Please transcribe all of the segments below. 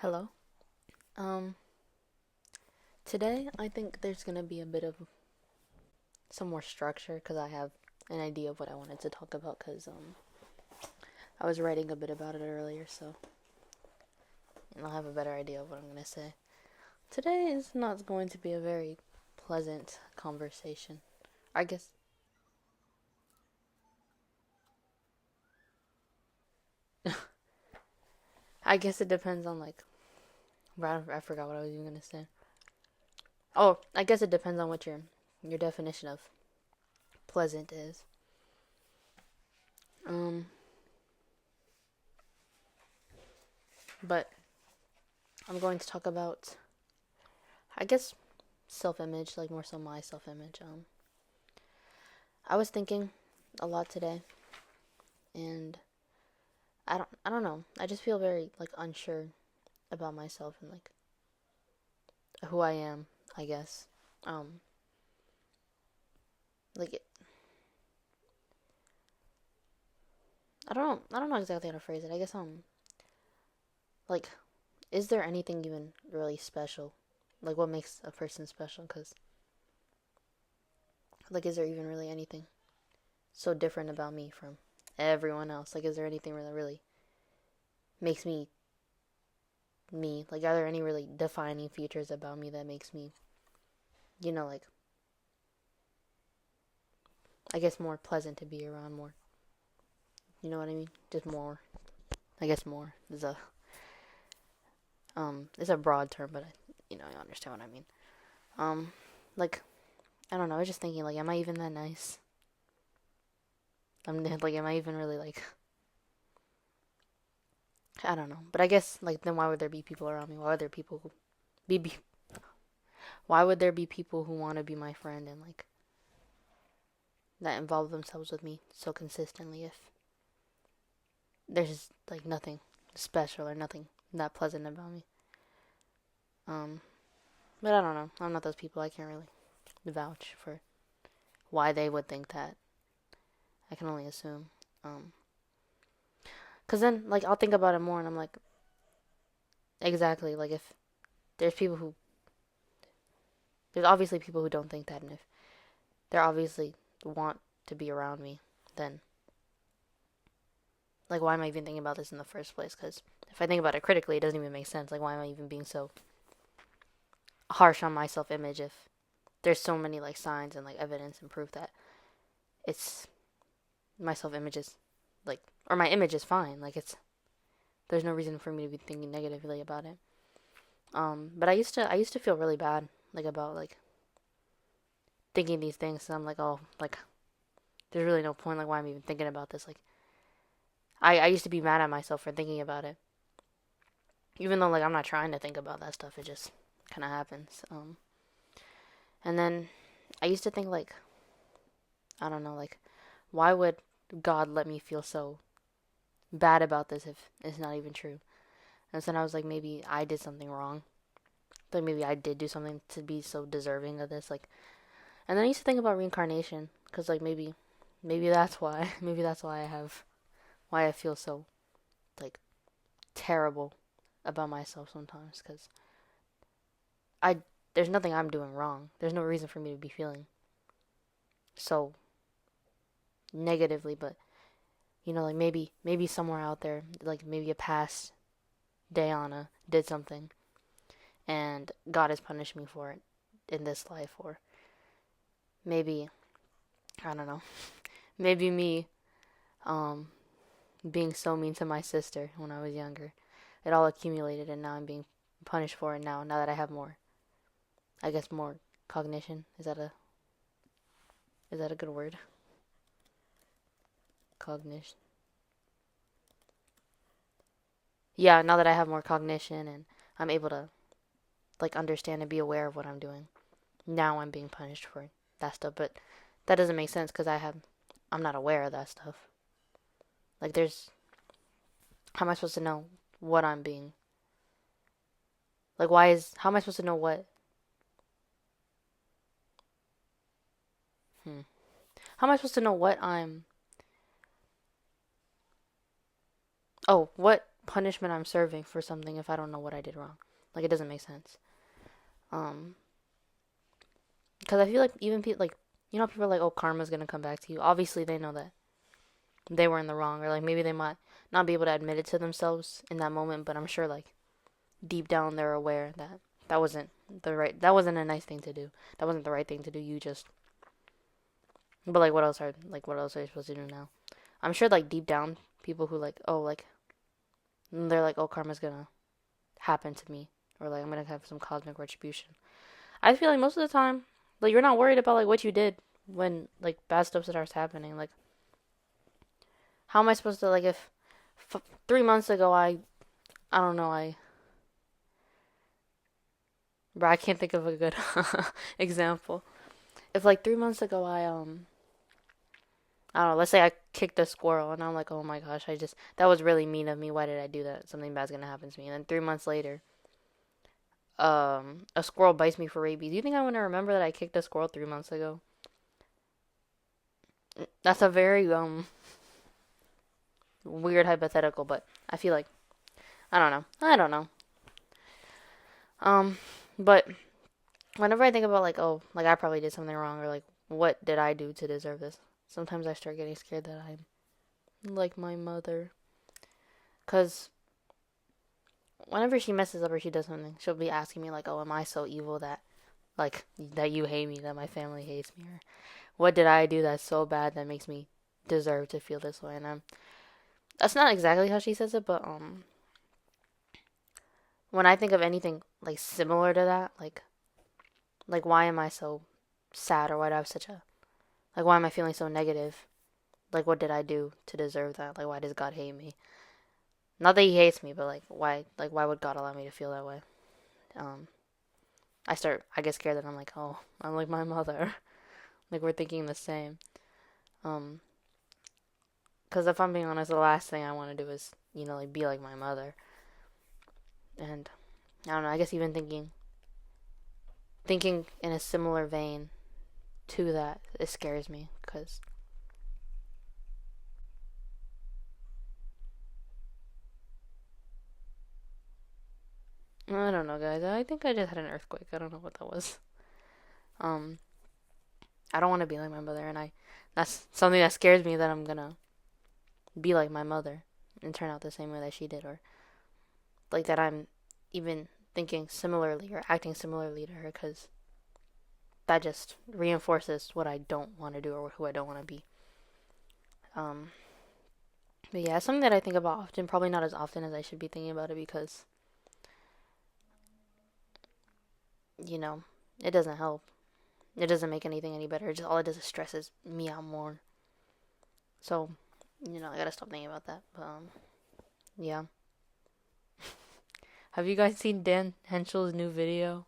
Hello. Um, Today I think there's gonna be a bit of some more structure because I have an idea of what I wanted to talk about because I was writing a bit about it earlier, so I'll have a better idea of what I'm gonna say. Today is not going to be a very pleasant conversation. I guess I guess it depends on I forgot what I was even gonna say. Oh, I guess it depends on what your definition of pleasant is. Um, but I'm going to talk about I guess self-image, like more so my self-image. I was thinking a lot today, and I don't know. I just feel very like unsure about myself and like who I am. I guess. Um, like I don't know exactly how to phrase it. I guess like, is there anything even really special? Like, what makes a person special? Cause like, is there even really anything so different about me from everyone else? Like, is there anything that really makes me me? Like, are there any really defining features about me that makes me, like, I guess more pleasant to be around more. You know what I mean? Just more. I guess more is a it's a broad term, but you understand what I mean. Um, like I don't know. I was just thinking, like, am I even that nice? I'm like, am I even really like? I don't know. But I guess like then why would there be people around me? Why would there people who be? Why would there be people who want to be my friend and like that involve themselves with me so consistently if there's like nothing special or nothing that pleasant about me? Um, but I don't know. I'm not those people. I can't really vouch for why they would think that. I can only assume. Um, Cause then like I'll think about it more and I'm like, exactly. Like if there's people who there's obviously people who don't think that, and if they're obviously want to be around me, then like why am I even thinking about this in the first place? Cause if I think about it critically, it doesn't even make sense. Like why am I even being so harsh on my self-image if there's so many like signs and like evidence and proof that it's my self-image is like or my image is fine. Like it's there's no reason for me to be thinking negatively about it. But I used to feel really bad like about like thinking these things. And I'm like, oh, like there's really no point. Like why I'm even thinking about this. Like I used to be mad at myself for thinking about it, even though like I'm not trying to think about that stuff. It just kind of happens. And then I used to think like I don't know, like why would God let me feel so bad about this if it's not even true? And then I was like, maybe I did something wrong. Like maybe I did do something to be so deserving of this. Like, and then I used to think about reincarnation because like maybe that's why. Maybe that's why I feel so like terrible about myself sometimes because I there's nothing I'm doing wrong. There's no reason for me to be feeling so negatively, but like maybe somewhere out there, like maybe a past Diana did something and God has punished me for it in this life, or maybe I don't know, maybe me um being so mean to my sister when I was younger, it all accumulated and now I'm being punished for it now. Now that I have more, I guess more cognition. Is that a good word? Cognition. Yeah, now that I have more cognition and I'm able to like understand and be aware of what I'm doing, now I'm being punished for that stuff. But that doesn't make sense because I'm not aware of that stuff. Like there's how am I supposed to know what I'm being like? How am I supposed to know what? Hmm. How am I supposed to know what I'm? Oh, what? punishment I'm serving for something if I don't know what I did wrong? Like, it doesn't make sense. Because I feel like even people, like, people are like, oh, karma's gonna come back to you. Obviously, they know that they were in the wrong, or like maybe they might not be able to admit it to themselves in that moment, but I'm sure like deep down they're aware that that wasn't a nice thing to do. That wasn't the right thing to do. But like, what else are you supposed to do now? I'm sure like deep down, people who like, oh, like, they're like, oh, karma's gonna happen to me, or like I'm gonna have some cosmic retribution. I feel like most of the time, like, you're not worried about like what you did when like bad stuff starts happening. Like, how am I supposed to, like, if 3 months ago I don't know, bro, I can't think of a good example. If like 3 months ago I don't know, let's say I kicked a squirrel and I'm like, oh my gosh, that was really mean of me. Why did I do that? Something bad's gonna happen to me. And then 3 months later, a squirrel bites me for rabies. Do you think I want to remember that I kicked a squirrel 3 months ago? That's a very weird hypothetical, but I feel like I don't know. Um, but whenever I think about like, oh, like I probably did something wrong, or like what did I do to deserve this? Sometimes I start getting scared that I'm like my mother, cause whenever she messes up or she does something, she'll be asking me like, oh, am I so evil that like that you hate me, that my family hates me, or what did I do that's so bad that makes me deserve to feel this way? And that's not exactly how she says it, but when I think of anything like similar to that, like why am I so sad, or why do I have such a like why am I feeling so negative? Like, what did I do to deserve that? Like, why does God hate me? Not that He hates me, but why would God allow me to feel that way? Um, I get scared that I'm like, oh, I'm like my mother. Like, we're thinking the same. Um, because if I'm being honest, the last thing I want to do is, like be like my mother. And I don't know. I guess even thinking in a similar vein to that, it scares me because I don't know, guys. I think I just had an earthquake. I don't know what that was. Um, I don't want to be like my mother, and that's something that scares me, that I'm gonna be like my mother and turn out the same way that she did, or like that I'm even thinking similarly or acting similarly to her, because that just reinforces what I don't want to do or who I don't want to be. Um, but yeah, it's something that I think about often. Probably not as often as I should be thinking about it, because you know it doesn't help. It doesn't make anything any better. All it does is stresses me out more. So, I gotta stop thinking about that. But yeah. Have you guys seen Dan Henschel's new video?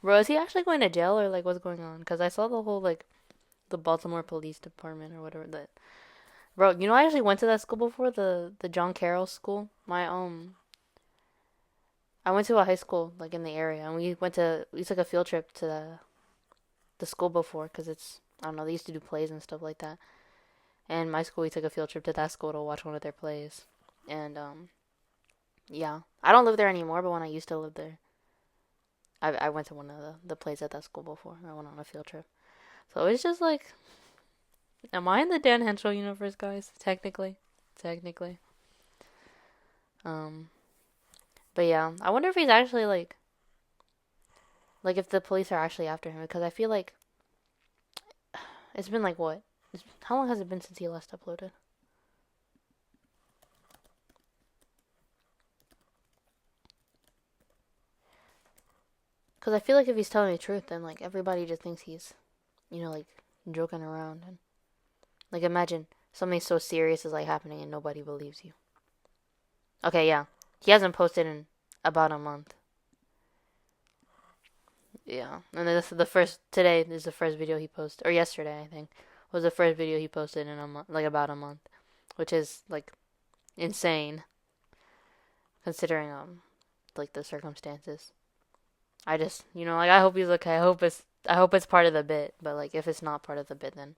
Bro, is he actually going to jail, or like what's going on? Because I saw the whole like the Baltimore Police Department or whatever that. Bro, I actually went to that school before, the John Carroll School. I went to a high school like in the area, and we took a field trip to the school before, because it's, I don't know, they used to do plays and stuff like that. And my school, we took a field trip to that school to watch one of their plays. And yeah, I don't live there anymore, but when I used to live there, I went to one of the plays at that school before. I went on a field trip. So it's just like, am I in the Dan Henschel universe, guys? Technically. Um, but yeah, I wonder if he's actually like if the police are actually after him, because I feel like it's been like what? How long has it been since he last uploaded? Because I feel like if he's telling the truth, then like everybody just thinks he's, like joking around. And like, imagine something so serious is like happening and nobody believes you. Okay, yeah, he hasn't posted in about a month. Yeah, and this is the first. Today is the first video he posted, or yesterday I think was the first video he posted in a month, like about a month, which is like insane considering like the circumstances. I just, like, I hope he's okay. I hope it's part of the bit, but like if it's not part of the bit, then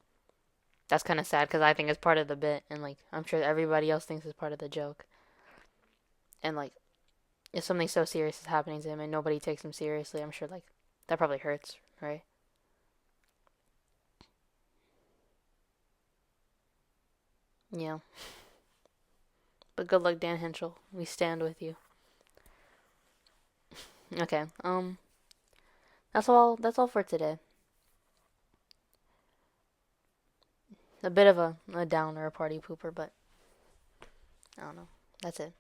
that's kind of sad, because I think it's part of the bit, and like I'm sure everybody else thinks it's part of the joke. And like, if something so serious is happening to him and nobody takes him seriously, I'm sure like that probably hurts, right? Yeah. But good luck, Dan Henschel. We stand with you. Okay. That's all. That's all for today. A bit of a downer, a party pooper, but I don't know. That's it.